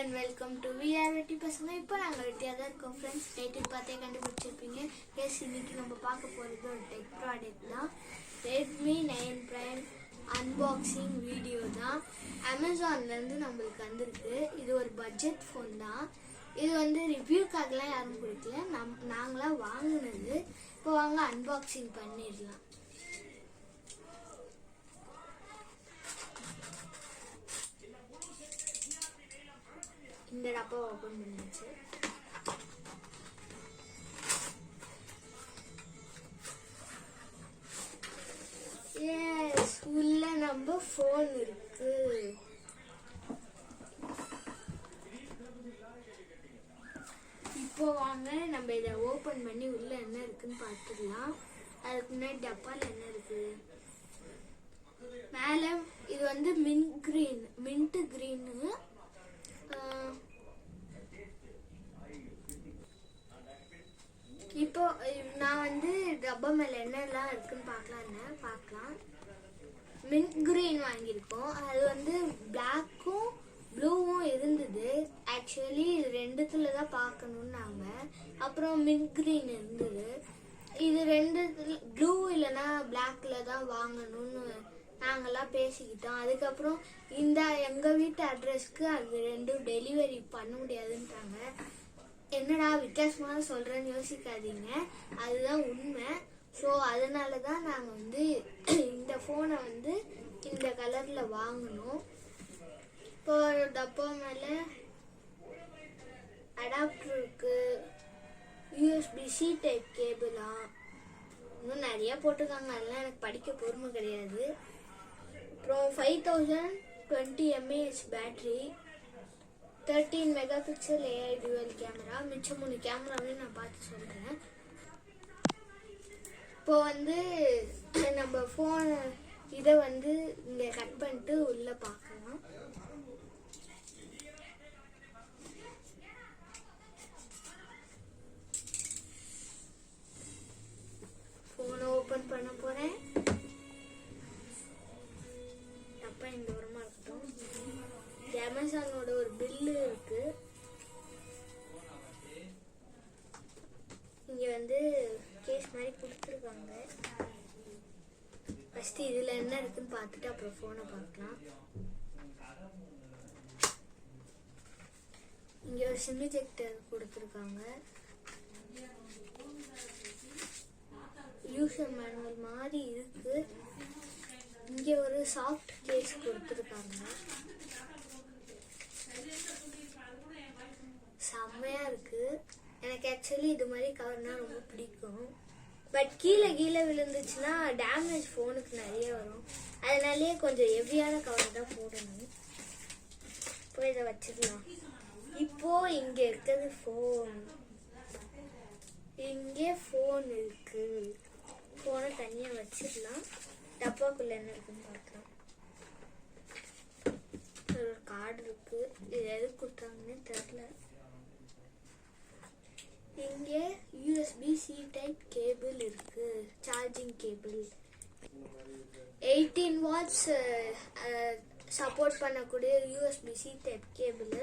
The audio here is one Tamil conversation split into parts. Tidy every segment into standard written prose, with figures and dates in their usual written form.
and welcome to Redmi பசங்க. இப்போ நாங்க ரெடியா தான் இருக்கோம் फ्रेंड्स. டைட்டில் பார்த்தே கண்டுபிடிச்சிருப்பீங்க. எஸ், இன்னைக்கு நம்ம பார்க்க போறது ஒரு டெக் ப்ராடக்ட் தான். Redmi 9 Prime அன்பாக்சிங் வீடியோ தான். Amazonல இருந்து நமக்கு வந்திருக்கு. இது ஒரு பட்ஜெட் ஃபோன் தான். இது வந்து ரிவ்யூக்காகலாம் யாரும் கொடுக்கல, நாங்களா வாங்குனது. இப்போ வாங்க அன்பாக்சிங் பண்ணிடலாம். இந்த டப்பா ஓபன் பண்ணியாச்சு. எஸ், உள்ள நம்ம ஃபோன் இருக்கு. இப்போ வாங்க நம்ம இதை ஓபன் பண்ணி உள்ள என்ன இருக்குன்னு பார்த்துக்கலாம். அதுக்கு முன்னாடி டப்பால என்ன இருக்கு மேல, இது வந்து மின்ட் கிரீனு. இப்போ நான் வந்து டப்பா மேல என்னெல்லாம் இருக்குன்னு பார்க்கலாம். மின்ட் கிரீன் வாங்கியிருக்கோம். அது வந்து பிளாக்கும் ப்ளூவும் இருந்தது. ஆக்சுவலி இது ரெண்டுத்துல தான் பார்க்கணும்னாங்க. அப்புறம் மின்ட் கிரீன் இருந்தது. இது ரெண்டுத்துல ப்ளூ இல்லைன்னா பிளாக்ல தான் வாங்கணும்னு நாங்கெல்லாம் பேசிக்கிட்டோம். அதுக்கப்புறம் இந்த எங்க வீட்டு அட்ரஸ்க்கு அது ரெண்டும் டெலிவரி பண்ண முடியாதுன்றாங்க. என்னடா வித்தியாசமாக சொல்றேன்னு யோசிக்காதீங்க, அதுதான் உண்மை. ஸோ அதனால தான் நாங்கள் வந்து இந்த ஃபோனை வந்து இந்த கலர்ல வாங்கினோம். இப்போ டப்பா மேலே அடாப்டர் இருக்கு, USB-C டைப் கேபிளா, இன்னும் நிறைய போட்டிருக்காங்க. அதெல்லாம் எனக்கு படிக்க பொறுமை கிடையாது. அப்புறம் 5020 mAh battery, 13 megapixel AI dual camera, மிச்சம் 3 கேமராவையும் நான் பார்த்து சொல்றேன். இப்போ வந்து நம்ம ஃபோன் இதை வந்து இங்க கட் பண்ணிட்டு உள்ள பார்க்கலாம். ஃபோனை ஓபன் பண்ண போறேன். டப்பா இந்த ஓரமா இருக்கட்டும். அமேசானோட ஒரு பில்லு இருக்கு. இங்க வந்து கேஸ் மாதிரி கொடுத்துருக்காங்க. ஃபர்ஸ்ட் இதுல என்ன இருக்குன்னு பார்த்துட்டு அப்புறம் போனை பார்க்கலாம். இங்க ஒரு சிம் எஜெக்டர் கொடுத்துருக்காங்க. யூசர் மேனுவல் மாதிரி இருக்கு. இங்க ஒரு சாஃப்ட் கேஸ் கொடுத்துருக்காங்க. செம்மையா இருக்கு. எனக்கு ஆக்சுவலி இது மாதிரி கவர்னா ரொம்ப பிடிக்கும். பட் கீழே விழுந்துச்சுன்னா டேமேஜ் ஃபோனுக்கு நிறைய வரும். அதனாலேயே கொஞ்சம் ஹெவியான கவர் தான் போடணும். இப்போ இதை வச்சிடலாம். இப்போ இங்க இருக்கிறது ஃபோன். இங்கே ஃபோன் இருக்கு. ஃபோனை தனியா வச்சிடலாம். டப்பாக்குள்ள என்ன இருக்குன்னு பார்க்கலாம். ஒரு கார்டு இருக்கு. இது எது கொடுத்தாங்கன்னு தெரியல. இங்கே USB-C டைப் கேபிள் இருக்கு, சார்ஜிங் கேபிள். 18 வாட்ஸ் சப்போர்ட் பண்ணக்கூடிய USB-C டைப் கேபிள்.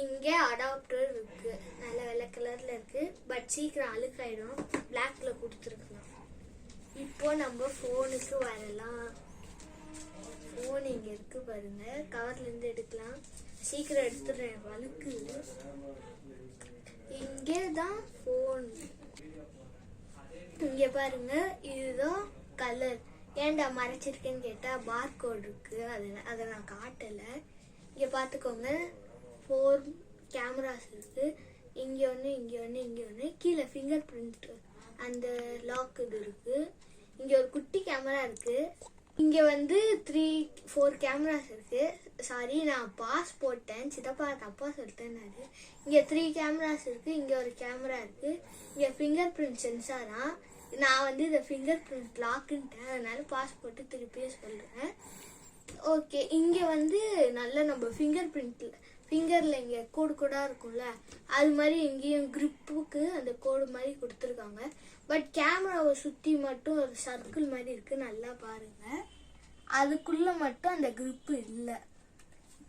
இங்கே அடாப்டர் இருக்கு. நல்ல வெள்ளை கலர்ல இருக்கு. பட் சீக்கிரம் அழுக்காயிடும். பிளாக்ல கொடுத்துருக்கலாம். இப்போ நம்ம ஃபோனுக்கு வரலாம். ஃபோன் இங்க இருக்கு பாருங்க. கவர்ல இருந்து எடுக்கலாம். சீக்கிரம் எடுத்துடுறேன், வழுக்கு. இங்கேதான் ஃபோன். இங்க பாருங்க, இதுதான் கலர். ஏன்டா மறைச்சிருக்கேன்னு கேட்டா பார் கோட் இருக்கு. அதை நான் காட்டல. இங்க பாத்துக்கோங்க, 4 கேமராஸ் இருக்கு. இங்க ஒண்ணு, இங்க ஒண்ணு, இங்க ஒண்ணு. கீழே ஃபிங்கர் பிரிண்ட் அந்த லாக் இது இருக்கு. இங்க ஒரு குட்டி கேமரா இருக்கு. இங்க வந்து 4 கேமராஸ் இருக்கு. சாரி, நான் பாஸ் போட்டேன், சித்தப்பா தப்பா சொல்லிட்டேன்னாரு. இங்க 3 கேமராஸ் இருக்கு. இங்க ஒரு கேமரா இருக்கு. இங்க ஃபிங்கர் பிரிண்ட் சென்சாரா. நான் வந்து இந்த ஃபிங்கர் பிரிண்ட் லாக்குன்ட்டேன், அதனால பாஸ் போட்டு திருப்பியும் சொல்றேன். ஓகே, இங்க வந்து நல்ல நம்ம ஃபிங்கர்ல இங்க கோடா இருக்கும்ல, அது மாதிரி இங்கேயும் கிரிப்புக்கு அந்த கோடு மாதிரி கொடுத்துருக்காங்க. பட் கேமராவை சுத்தி மட்டும் ஒரு சர்க்கிள் மாதிரி இருக்கு. நல்லா பாருங்க, அதுக்குள்ள மட்டும் அந்த கிரிப் இல்லை.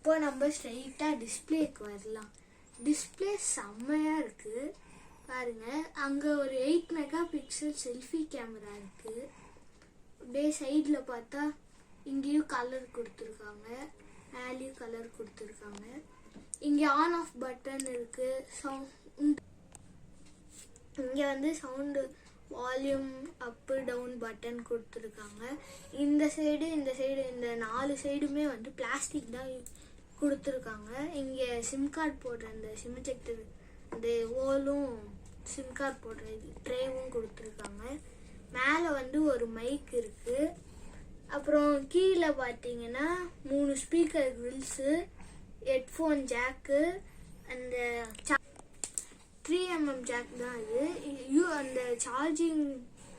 இப்போ நம்ம ஸ்ட்ரைட்டாக டிஸ்பிளேக்கு வரலாம். டிஸ்பிளே செம்மையாக இருக்குது பாருங்க. அங்கே ஒரு 8 மெகா பிக்சல் செல்ஃபி கேமரா இருக்குது. அப்படியே சைடில் பார்த்தா இங்கேயும் கலர் கொடுத்துருக்காங்க, மேலேயும் கலர் கொடுத்துருக்காங்க. இங்கே ஆன் ஆஃப் பட்டன் இருக்குது. இங்கே வந்து sound volume up down button கொடுத்துருக்காங்க. இந்த சைடு இந்த 4 சைடுமே வந்து பிளாஸ்டிக் தான் கொடுத்துருக்காங்க. இங்கே சிம் கார்டு போடுற அந்த சிம் செக்டர் அந்த ஹோலும் சிம் கார்டு போடுற ட்ரேவும் கொடுத்துருக்காங்க. மேலே வந்து ஒரு மைக் இருக்குது. அப்புறம் கீழே பார்த்தீங்கன்னா 3 ஸ்பீக்கர் கிரில்ஸு, ஹெட்ஃபோன் ஜாக்கு, அந்த 3mm ஜாக் தான் இது. அந்த சார்ஜிங்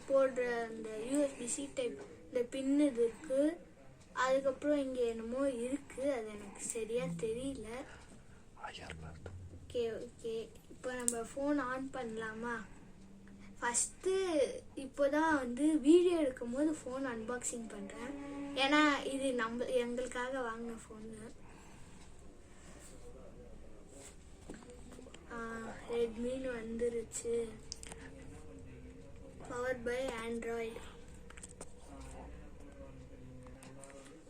போடுற அந்த USB-C டைப் இந்த பின்னு இது இருக்குது. அதுக்கப்புறம் இங்கே என்னமோ இருக்குது, அது எனக்கு சரியாக தெரியல. ஓகே ஓகே, இப்போ நம்ம ஃபோன் ஆன் பண்ணலாமா? ஃபஸ்ட்டு இப்போ தான் வந்து வீடியோ எடுக்கும் போது ஃபோன் அன்பாக்சிங் பண்ணுறேன். ஏன்னா இது எங்களுக்காக வாங்கின ஃபோனு. ரெட்மின்னு வந்துருச்சு. Power by android.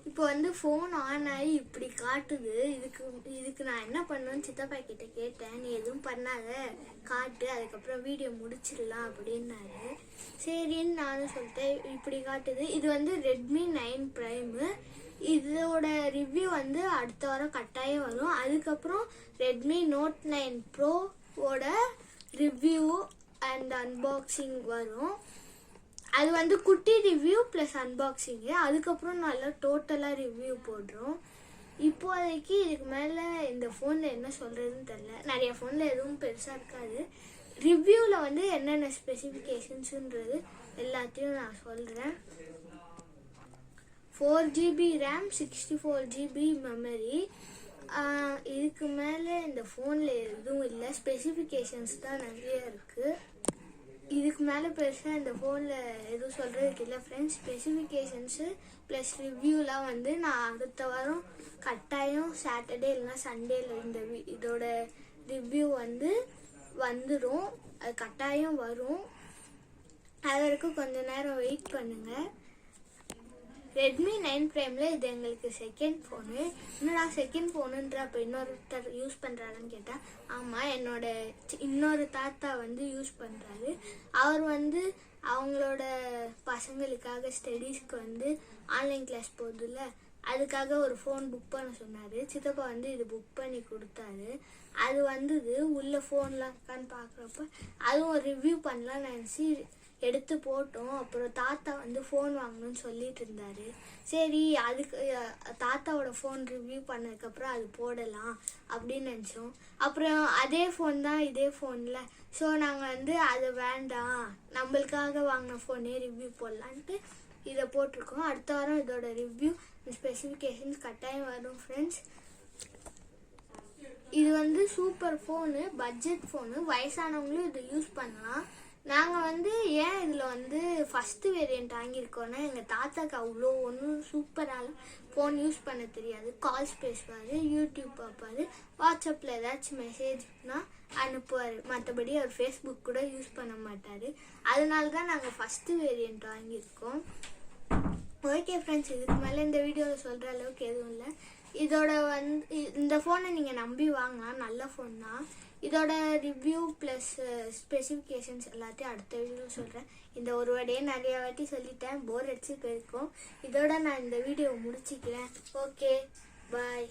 இப்போ வந்து ஃபோன் ஆன் ஆகி இப்படி காட்டுது. இதுக்கு நான் என்ன பண்ணுவேன்னு சித்தப்பா கிட்ட கேட்டேன். நீ எதுவும் பண்ணாத, காட்டு, அதுக்கப்புறம் வீடியோ முடிச்சிடலாம் அப்படின்னாரு. சரின்னு நானும் சொல்லிட்டேன். இப்படி காட்டுது. இது வந்து ரெட்மி 9 ப்ரைமு. இதோட ரிவ்யூ வந்து அடுத்த வாரம் கட்டாயம் வரும். அதுக்கப்புறம் ரெட்மி நோட் 9 ப்ரோவோட ரிவ்யூ அண்ட் அன்பாக்சிங் வரும். அது வந்து குட்டி ரிவ்யூ ப்ளஸ் அன்பாக்சிங்கு. அதுக்கப்புறம் நல்லா டோட்டலாக ரிவ்யூ போடுறோம். இப்போதைக்கு இதுக்கு மேலே இந்த ஃபோனில் என்ன சொல்கிறதுன்னு தெரில. நிறைய ஃபோனில் எதுவும் பெருசாக இருக்காது. ரிவ்யூவில் வந்து என்னென்ன ஸ்பெசிஃபிகேஷன்ஸுன்றது எல்லாத்தையும் நான் சொல்கிறேன். 4GB RAM, 64GB memory. இதுக்கு மேலே இந்த ஃபோனில் எதுவும் இல்லை. ஸ்பெசிஃபிகேஷன்ஸ் தான் நிறைய இருக்குது. இதுக்கு மேலே பெருசாக இந்த ஃபோனில் எதுவும் சொல்கிறதுக்கு இல்லை ஃப்ரெண்ட்ஸ். ஸ்பெசிஃபிகேஷன்ஸு ப்ளஸ் ரிவ்யூலாம் வந்து நான் அடுத்த வாரம் கட்டாயம் சாட்டர்டே இல்லைனா சண்டேல இதோட ரிவ்யூ வந்து வந்துடும். அது கட்டாயம் வரும். அது வரைக்கும் கொஞ்சம் நேரம் வெயிட் பண்ணுங்கள். ரெட்மி 9 ப்ரைமில் இது எங்களுக்கு செகண்ட் ஃபோனு. என்னடா செகண்ட் ஃபோனுன்ற அப்போ இன்னொருத்தர் யூஸ் பண்ணுறாருன்னு கேட்டால், ஆமாம், என்னோட இன்னொரு தாத்தா வந்து யூஸ் பண்ணுறாரு. அவர் வந்து அவங்களோட பசங்களுக்காக ஸ்டடீஸ்க்கு வந்து ஆன்லைன் கிளாஸ் போகுதுல்ல, அதுக்காக ஒரு ஃபோன் புக் பண்ண சொன்னார். சித்தப்பா வந்து இது புக் பண்ணி கொடுத்தாரு. அது வந்தது. உள்ள ஃபோன்லாம் இருக்கான்னு பார்க்குறப்ப அதுவும் ரிவ்யூ பண்ணலான்னு நினச்சி எடுத்து போட்டோம். அப்புறம் தாத்தா வந்து ஃபோன் வாங்கணும்னு சொல்லிட்டு இருந்தாரு. சரி, அதுக்கு தாத்தாவோட ஃபோன் ரிவ்யூ பண்ணதுக்கப்புறம் அது போடலாம் அப்படின்னு நினச்சோம். அப்புறம் அதே ஃபோன் தான் இதே ஃபோனில். ஸோ நாங்கள் வந்து அது வேண்டாம், நம்மளுக்காக வாங்கின ஃபோனே ரிவ்யூ போடலான்ட்டு இதை போட்டிருக்கோம். அடுத்த வாரம் இதோட ரிவ்யூ ஸ்பெசிஃபிகேஷன்ஸ் கட்டாயம் வரும் ஃப்ரெண்ட்ஸ். இது வந்து சூப்பர் ஃபோனு, பட்ஜெட் ஃபோனு, வயசானவங்களும் இதை யூஸ் பண்ணலாம். நாங்கள் வந்து ஏன் இதில் வந்து ஃபஸ்ட்டு வேரியண்ட் வாங்கியிருக்கோன்னா, எங்கள் தாத்தாக்கு அவ்வளோ ஒன்றும் சூப்பராக ஃபோன் யூஸ் பண்ண தெரியாது. கால்ஸ் பேசுவார், யூடியூப் பார்ப்பார், வாட்ஸ்அப்பில் ஏதாச்சும் மெசேஜ்னா அனுப்புவார். மற்றபடி அவர் ஃபேஸ்புக் கூட யூஸ் பண்ண மாட்டார். அதனால தான் நாங்கள் ஃபஸ்ட்டு வேரியண்ட் வாங்கியிருக்கோம். ஓகே ஃப்ரெண்ட்ஸ், இதுக்கு மேலே இந்த வீடியோவில் சொல்கிற அளவுக்கு எதுவும் இல்லை. இதோட வந்து இந்த ஃபோனை நீங்கள் நம்பி வாங்கலாம், நல்ல ஃபோன் தான். இதோட ரிவ்யூ ப்ளஸ் ஸ்பெசிஃபிகேஷன்ஸ் எல்லாத்தையும் அடுத்த வீடியோ சொல்கிறேன். இந்த ஒரு வாட்டியே நிறைய வாட்டி சொல்லிட்டேன், போர் அடிச்சு போயிருக்கோம். இதோட நான் இந்த வீடியோவை முடிச்சிக்கிறேன். ஓகே, பாய்.